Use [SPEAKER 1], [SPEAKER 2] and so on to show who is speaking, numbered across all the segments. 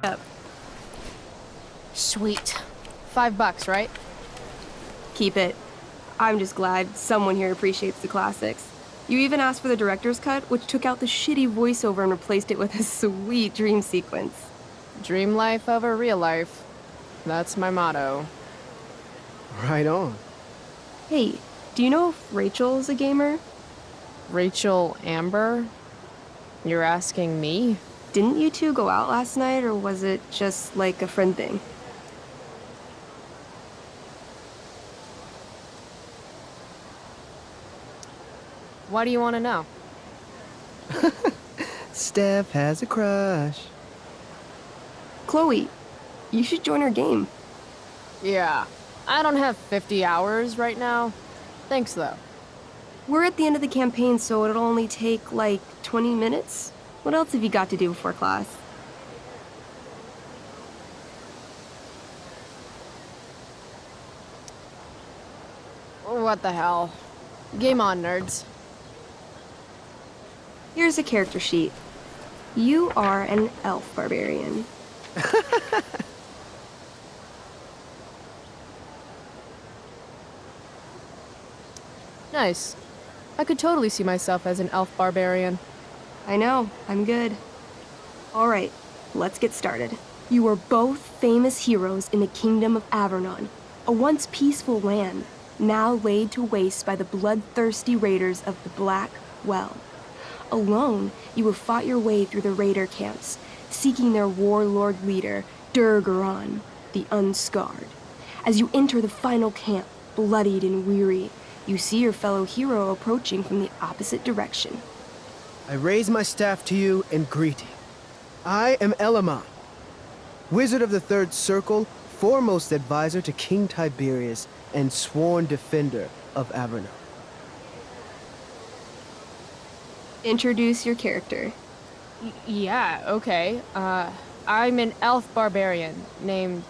[SPEAKER 1] up.
[SPEAKER 2] Sweet. $5, right?
[SPEAKER 1] Keep it. I'm just glad someone here appreciates the classics. You even asked for the director's cut, which took out the shitty voiceover and replaced it with a sweet dream sequence.
[SPEAKER 2] Dream life over real life. That's my motto.
[SPEAKER 3] Right on.
[SPEAKER 1] Hey, do you know if Rachel's a gamer?
[SPEAKER 2] Rachel Amber? You're asking me?
[SPEAKER 1] Didn't you two go out last night, or was it just like a friend thing?
[SPEAKER 2] Why do you want to know?
[SPEAKER 3] Steph has a crush.
[SPEAKER 1] Chloe, you should join her game.
[SPEAKER 2] Yeah. I don't have 50 hours right now. Thanks, though.
[SPEAKER 1] We're at the end of the campaign, so it'll only take, like, 20 minutes? What else have you got to do before class?
[SPEAKER 2] What the hell? Game on, nerds.
[SPEAKER 1] Here's a character sheet. You are an elf barbarian.
[SPEAKER 2] Nice. I could totally see myself as an elf barbarian.
[SPEAKER 1] I know, I'm good. Alright, let's get started. You are both famous heroes in the kingdom of Avernon, a once peaceful land, now laid to waste by the bloodthirsty raiders of the Black Well. Alone, you have fought your way through the raider camps, seeking their warlord leader, Durgaron, the Unscarred. As you enter the final camp, bloodied and weary, you see your fellow hero approaching from the opposite direction.
[SPEAKER 3] I raise my staff to you in greeting. I am Elamon, Wizard of the Third Circle, foremost advisor to King Tiberius, and sworn defender of Averno.
[SPEAKER 1] Introduce your character.
[SPEAKER 2] Yeah, okay. I'm an elf barbarian named,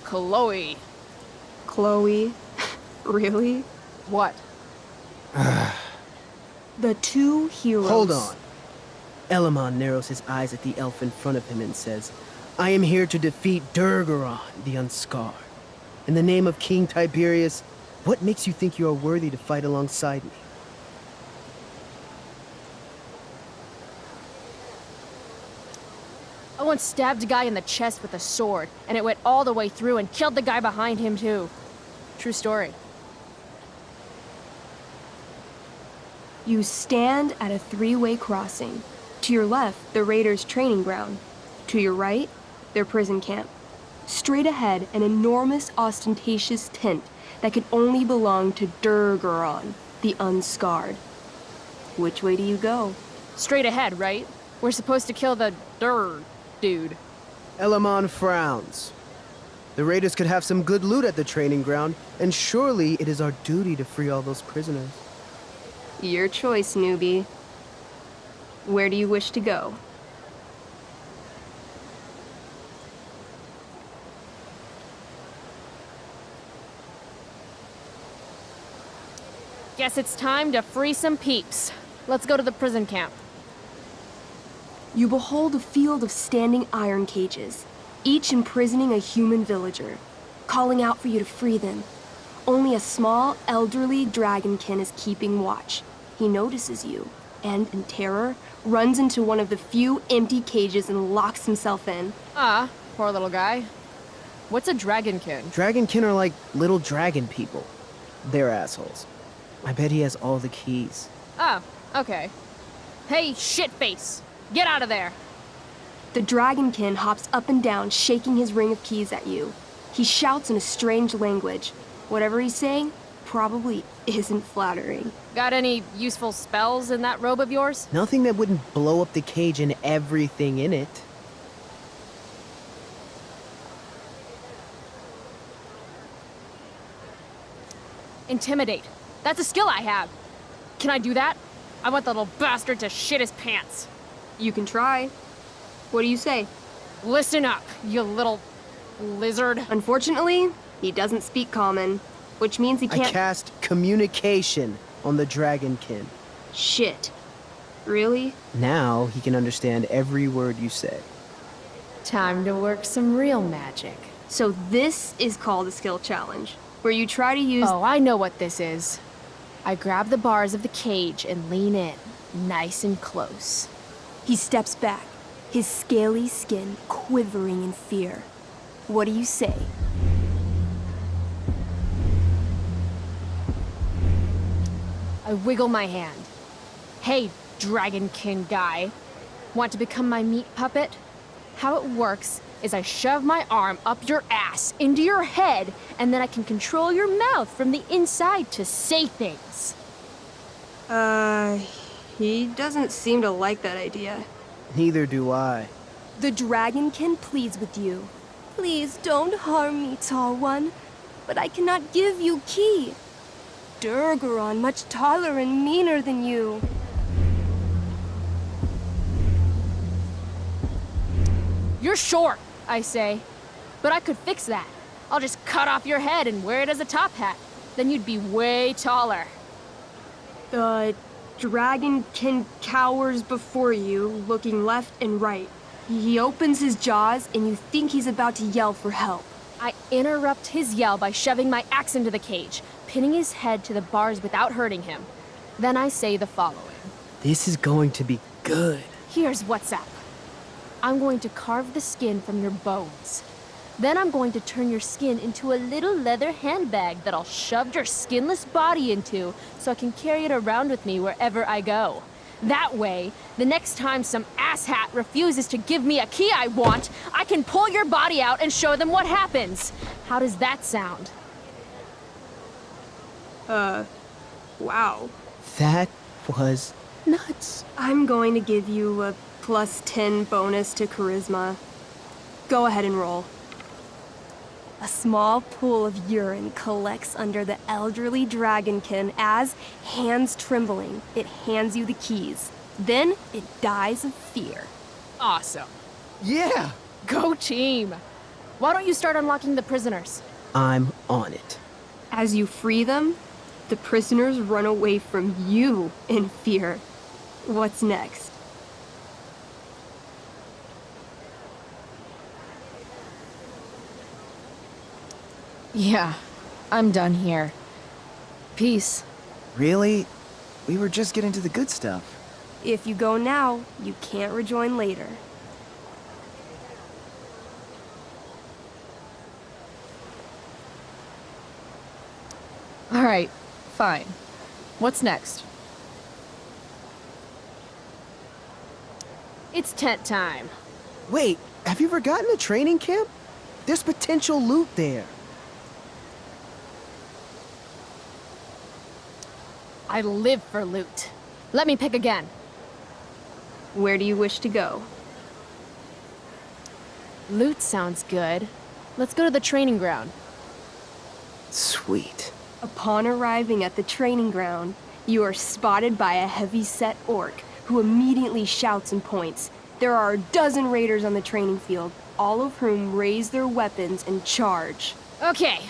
[SPEAKER 2] Chloe.
[SPEAKER 1] Chloe. Really?
[SPEAKER 2] What?
[SPEAKER 1] The two heroes.
[SPEAKER 3] Hold on. Elamon narrows his eyes at the elf in front of him and says, I am here to defeat Durgaron, the Unscarred. In the name of King Tiberius, what makes you think you are worthy to fight alongside me?
[SPEAKER 2] I once stabbed a guy in the chest with a sword, and it went all the way through and killed the guy behind him, too. True story.
[SPEAKER 1] You stand at a three-way crossing. To your left, the raiders' training ground. To your right, their prison camp. Straight ahead, an enormous, ostentatious tent that could only belong to Durgaron, the Unscarred. Which way do you go?
[SPEAKER 2] Straight ahead, right? We're supposed to kill the dude.
[SPEAKER 3] Elamon frowns. The raiders could have some good loot at the training ground, and surely it is our duty to free all those prisoners.
[SPEAKER 1] Your choice, newbie. Where do you wish to go?
[SPEAKER 2] Guess it's time to free some peeps. Let's go to the prison camp.
[SPEAKER 1] You behold a field of standing iron cages, each imprisoning a human villager, calling out for you to free them. Only a small, elderly dragonkin is keeping watch. He notices you, and in terror, runs into one of the few empty cages and locks himself in.
[SPEAKER 2] Ah, poor little guy. What's a dragonkin?
[SPEAKER 3] Dragonkin are like little dragon people. They're assholes. I bet he has all the keys.
[SPEAKER 2] Oh, okay. Hey, shitface! Get out of there!
[SPEAKER 1] The dragonkin hops up and down, shaking his ring of keys at you. He shouts in a strange language. Whatever he's saying probably isn't flattering.
[SPEAKER 2] Got any useful spells in that robe of yours?
[SPEAKER 3] Nothing that wouldn't blow up the cage and everything in it.
[SPEAKER 2] Intimidate. That's a skill I have. Can I do that? I want the little bastard to shit his pants.
[SPEAKER 1] You can try. What do you say?
[SPEAKER 2] Listen up, you little lizard.
[SPEAKER 1] Unfortunately, he doesn't speak common, which means he
[SPEAKER 3] I
[SPEAKER 1] can't.
[SPEAKER 3] cast communication. on the Dragonkin.
[SPEAKER 1] Shit. Really?
[SPEAKER 3] Now he can understand every word you say.
[SPEAKER 2] Time to work some real magic.
[SPEAKER 1] So this is called a skill challenge, where you try to use—
[SPEAKER 2] Oh, I know what this is. I grab the bars of the cage and lean in, nice and close.
[SPEAKER 1] He steps back, his scaly skin quivering in fear. What do you say?
[SPEAKER 2] I wiggle my hand. Hey, Dragonkin guy. Want to become my meat puppet? How it works is I shove my arm up your ass into your head, and then I can control your mouth from the inside to say things.
[SPEAKER 1] He doesn't seem to like that idea.
[SPEAKER 3] Neither do I.
[SPEAKER 1] The Dragonkin pleads with you. Please don't harm me, tall one, but I cannot give you key. Durgaron much taller and meaner than you.
[SPEAKER 2] You're short, I say. But I could fix that. I'll just cut off your head and wear it as a top hat. Then you'd be way taller.
[SPEAKER 1] The Dragonkin cowers before you, looking left and right. He opens his jaws, and you think he's about to yell for help.
[SPEAKER 2] I interrupt his yell by shoving my axe into the cage, pinning his head to the bars without hurting him. Then I say the following.
[SPEAKER 3] This is going to be good.
[SPEAKER 2] Here's what's up. I'm going to carve the skin from your bones. Then I'm going to turn your skin into a little leather handbag that I'll shove your skinless body into so I can carry it around with me wherever I go. That way, the next time some asshat refuses to give me a key I want, I can pull your body out and show them what happens. How does that sound?
[SPEAKER 1] Wow.
[SPEAKER 3] That was nuts.
[SPEAKER 1] I'm going to give you a +10 bonus to charisma. Go ahead and roll. A small pool of urine collects under the elderly Dragonkin as, hands trembling, it hands you the keys. Then it dies of fear.
[SPEAKER 2] Awesome.
[SPEAKER 3] Yeah!
[SPEAKER 2] Go team! Why don't you start unlocking the prisoners?
[SPEAKER 3] I'm on it.
[SPEAKER 1] As you free them, the prisoners run away from you in fear. What's next?
[SPEAKER 2] Yeah, I'm done here. Peace.
[SPEAKER 4] Really? We were just getting to the good stuff.
[SPEAKER 1] If you go now, you can't rejoin later.
[SPEAKER 5] All right, fine. What's next?
[SPEAKER 2] It's tent time.
[SPEAKER 3] Wait, have you forgotten the training camp? There's potential loot there.
[SPEAKER 2] I live for loot. Let me pick again.
[SPEAKER 1] Where do you wish to go?
[SPEAKER 2] Loot sounds good. Let's go to the training ground.
[SPEAKER 3] Sweet.
[SPEAKER 1] Upon arriving at the training ground, you are spotted by a heavy-set orc who immediately shouts and points. There are a dozen raiders on the training field, all of whom raise their weapons and charge.
[SPEAKER 2] Okay.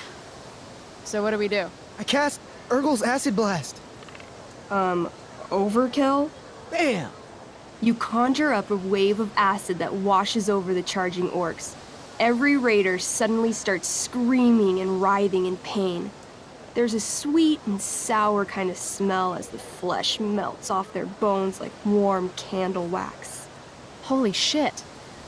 [SPEAKER 2] So what do we do?
[SPEAKER 3] I cast Urgel's Acid Blast.
[SPEAKER 1] Overkill?
[SPEAKER 3] Bam!
[SPEAKER 1] You conjure up a wave of acid that washes over the charging orcs. Every raider suddenly starts screaming and writhing in pain. There's a sweet and sour kind of smell as the flesh melts off their bones like warm candle wax.
[SPEAKER 2] Holy shit.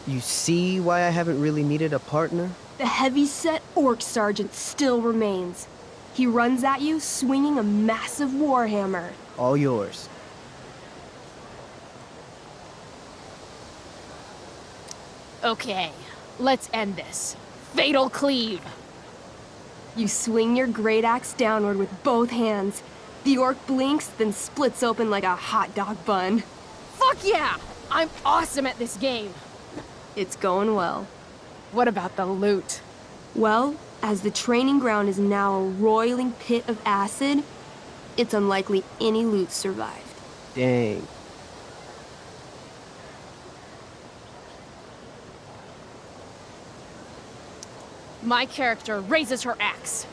[SPEAKER 3] You see why I haven't really needed a partner?
[SPEAKER 1] The heavy-set orc sergeant still remains. He runs at you, swinging a massive warhammer.
[SPEAKER 3] All yours.
[SPEAKER 2] Okay, let's end this. Fatal cleave.
[SPEAKER 1] You swing your great axe downward with both hands. The orc blinks, then splits open like a hot dog bun.
[SPEAKER 2] Fuck yeah! I'm awesome at this game.
[SPEAKER 1] It's going well.
[SPEAKER 2] What about the loot?
[SPEAKER 1] Well, as the training ground is now a roiling pit of acid, it's unlikely any loot survived.
[SPEAKER 3] Dang.
[SPEAKER 2] My character raises her axe.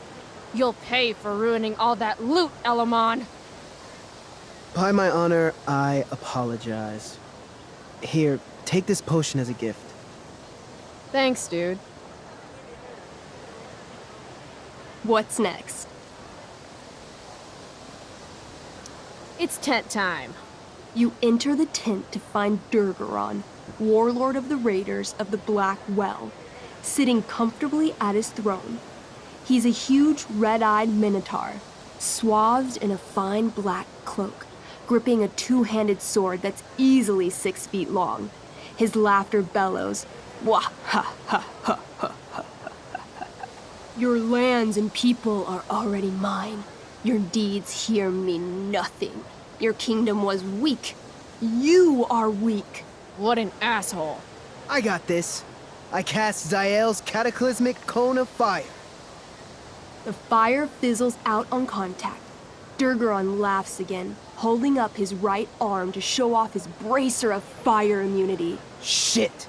[SPEAKER 2] You'll pay for ruining all that loot, Elamon.
[SPEAKER 3] By my honor, I apologize. Here, take this potion as a gift.
[SPEAKER 5] Thanks, dude.
[SPEAKER 1] What's next?
[SPEAKER 2] It's tent time.
[SPEAKER 1] You enter the tent to find Durgaron, warlord of the Raiders of the Black Well, sitting comfortably at his throne. He's a huge red-eyed minotaur, swathed in a fine black cloak, gripping a two-handed sword that's easily 6 feet long. His laughter bellows, "Wah ha ha ha ha ha ha. Your lands and people are already mine. Your deeds here mean nothing. Your kingdom was weak. You are weak."
[SPEAKER 2] What an asshole.
[SPEAKER 3] I got this. I cast Zael's cataclysmic cone of fire.
[SPEAKER 1] The fire fizzles out on contact. Durgaron laughs again, holding up his right arm to show off his bracer of fire immunity.
[SPEAKER 3] Shit!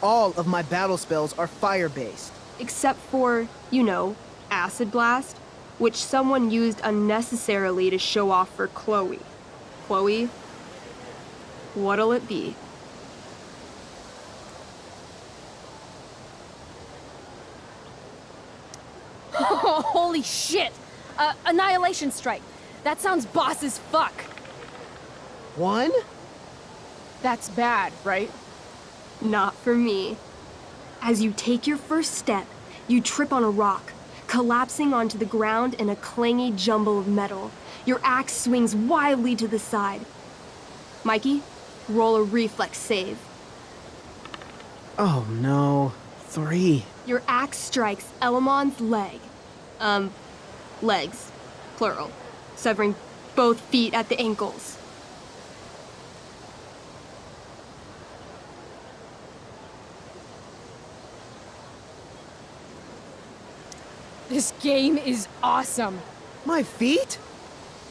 [SPEAKER 3] All of my battle spells are fire-based.
[SPEAKER 1] Except for, you know, Acid Blast, which someone used unnecessarily to show off for Chloe. Chloe, what'll it be?
[SPEAKER 2] Holy shit! Annihilation Strike. That sounds boss as fuck.
[SPEAKER 3] One?
[SPEAKER 2] That's bad, right?
[SPEAKER 1] Not for me. As you take your first step, you trip on a rock, collapsing onto the ground in a clangy jumble of metal. Your axe swings wildly to the side. Mikey, roll a reflex save.
[SPEAKER 3] Oh no. 3.
[SPEAKER 1] Your axe strikes Elamon's leg. Legs. Plural. Severing both feet at the ankles.
[SPEAKER 2] This game is awesome.
[SPEAKER 3] My feet?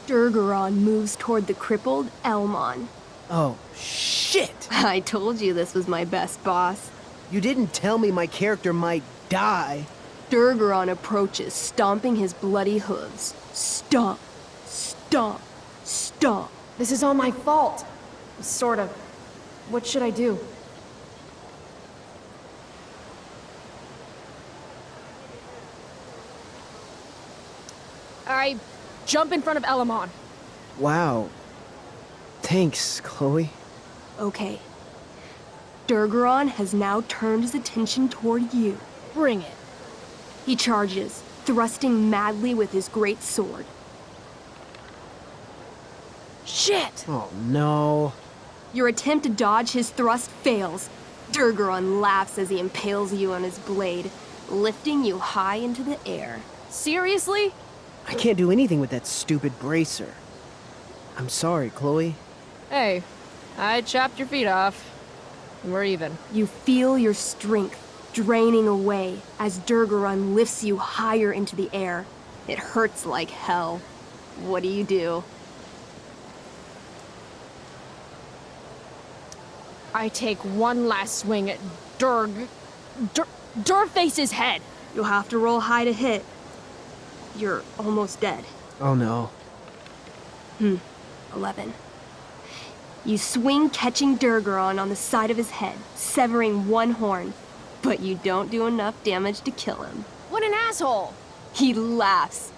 [SPEAKER 1] Durgaron moves toward the crippled Elmon.
[SPEAKER 3] Oh, shit!
[SPEAKER 1] I told you this was my best boss.
[SPEAKER 3] You didn't tell me my character might die.
[SPEAKER 1] Durgaron approaches, stomping his bloody hooves. Stomp, stomp, stomp.
[SPEAKER 5] This is all my fault. Sort of. What should I do?
[SPEAKER 2] I jump in front of Elamon.
[SPEAKER 3] Wow. Thanks, Chloe.
[SPEAKER 1] Okay. Durgaron has now turned his attention toward you.
[SPEAKER 2] Bring it.
[SPEAKER 1] He charges, thrusting madly with his great sword.
[SPEAKER 2] Shit!
[SPEAKER 3] Oh no.
[SPEAKER 1] Your attempt to dodge his thrust fails. Durgaron laughs as he impales you on his blade, lifting you high into the air.
[SPEAKER 2] Seriously?
[SPEAKER 3] I can't do anything with that stupid bracer. I'm sorry, Chloe.
[SPEAKER 5] Hey, I chopped your feet off. We're even.
[SPEAKER 1] You feel your strength draining away as Durgaron lifts you higher into the air. It hurts like hell. What do?
[SPEAKER 2] I take one last swing at Durface's head.
[SPEAKER 1] You'll have to roll high to hit. You're almost dead.
[SPEAKER 3] Oh no.
[SPEAKER 1] 11. You swing, catching Durgaron on the side of his head, severing one horn, but you don't do enough damage to kill him.
[SPEAKER 2] What an asshole!
[SPEAKER 1] He laughs,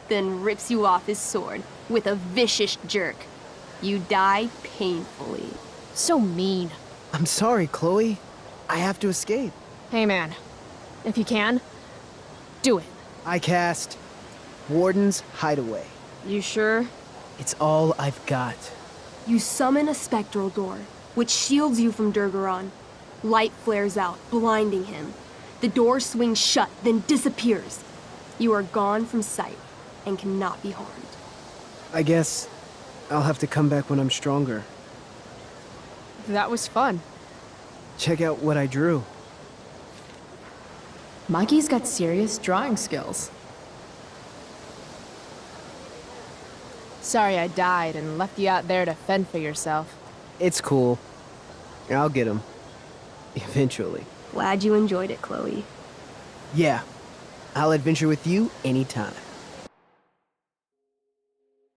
[SPEAKER 1] then rips you off his sword with a vicious jerk. You die painfully.
[SPEAKER 2] So mean.
[SPEAKER 3] I'm sorry, Chloe. I have to escape.
[SPEAKER 2] Hey man, if you can, do it.
[SPEAKER 3] I cast Warden's Hideaway.
[SPEAKER 1] You sure?
[SPEAKER 3] It's all I've got.
[SPEAKER 1] You summon a spectral door, which shields you from Durgaron. Light flares out, blinding him. The door swings shut, then disappears. You are gone from sight and cannot be harmed.
[SPEAKER 3] I guess I'll have to come back when I'm stronger.
[SPEAKER 5] That was fun.
[SPEAKER 3] Check out what I drew.
[SPEAKER 5] Mikey's got serious drawing skills. Sorry I died and left you out there to fend for yourself.
[SPEAKER 3] It's cool. I'll get him. Eventually.
[SPEAKER 1] Glad you enjoyed it, Chloe.
[SPEAKER 3] Yeah. I'll adventure with you anytime.